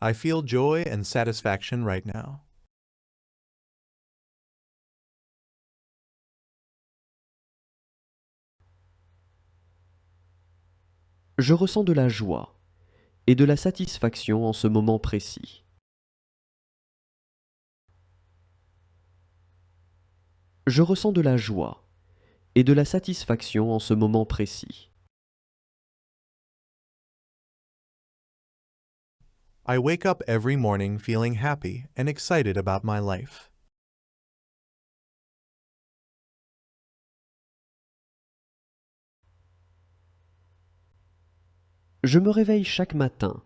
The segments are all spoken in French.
I feel joy and satisfaction right now. Je ressens de la joie et de la satisfaction en ce moment précis. Je ressens de la joie et de la satisfaction en ce moment précis. I wake up every morning feeling happy and excited about my life. Je me réveille chaque matin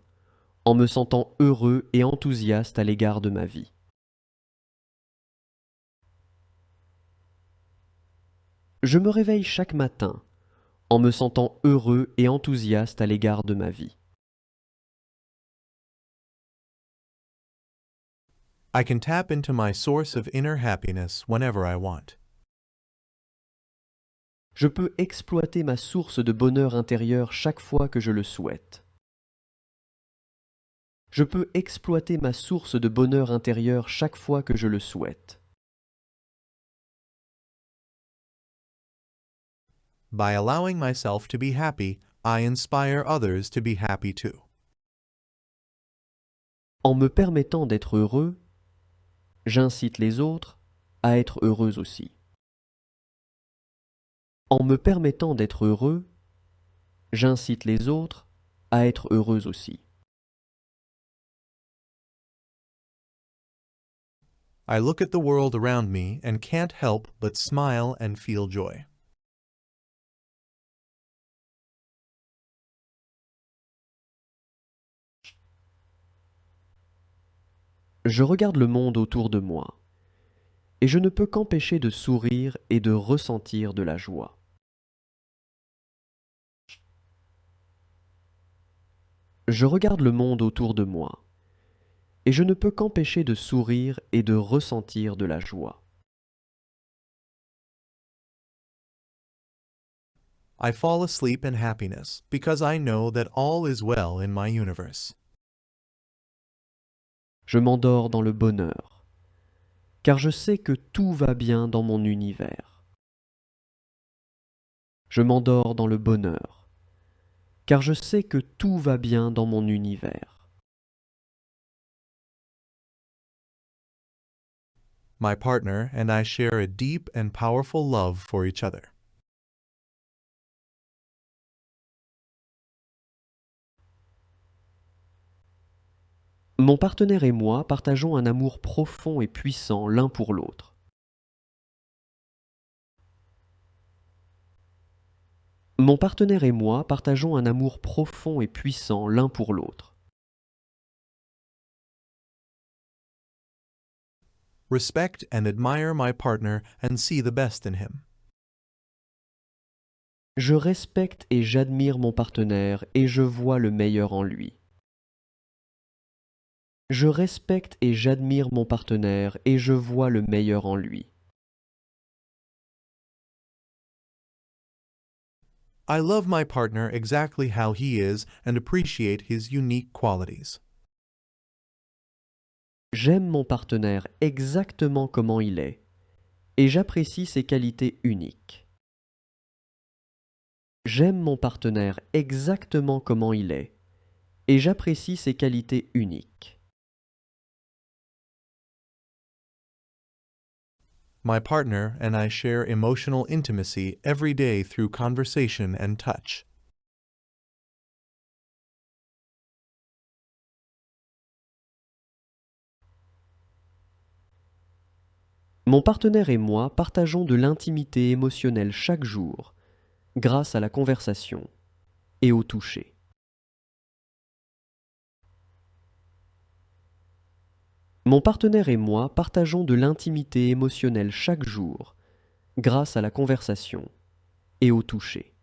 en me sentant heureux et enthousiaste à l'égard de ma vie. Je me réveille chaque matin en me sentant heureux et enthousiaste à l'égard de ma vie. I can tap into my source of inner happiness whenever I want. Je peux exploiter ma source de bonheur intérieur chaque fois que je le souhaite. Je peux exploiter ma source de bonheur intérieur chaque fois que je le souhaite. By allowing myself to be happy, I inspire others to be happy too. En me permettant d'être heureux, j'incite les autres à être heureux aussi. En me permettant d'être heureux, j'incite les autres à être heureux aussi. I look at the world around me and can't help but smile and feel joy. Je regarde le monde autour de moi, et je ne peux qu'empêcher de sourire et de ressentir de la joie. Je regarde le monde autour de moi, et je ne peux qu'empêcher de sourire et de ressentir de la joie. I fall asleep in happiness because I know that all is well in my universe. Je m'endors dans le bonheur, car je sais que tout va bien dans mon univers. Je m'endors dans le bonheur, car je sais que tout va bien dans mon univers. My partner and I share a deep and powerful love for each other. Mon partenaire et moi partageons un amour profond et puissant l'un pour l'autre. Mon partenaire et moi partageons un amour profond et puissant l'un pour l'autre. Respect and admire my partner and see the best in him. Je respecte et j'admire mon partenaire et je vois le meilleur en lui. Je respecte et j'admire mon partenaire et je vois le meilleur en lui. I love my partner exactly how he is and appreciate his unique qualities. J'aime mon partenaire exactement comment il est et j'apprécie ses qualités uniques. J'aime mon partenaire exactement comment il est et j'apprécie ses qualités uniques. My partner and I share emotional intimacy every day through conversation and touch. Mon partenaire et moi partageons de l'intimité émotionnelle chaque jour grâce à la conversation et au toucher. Mon partenaire et moi partageons de l'intimité émotionnelle chaque jour grâce à la conversation et au toucher.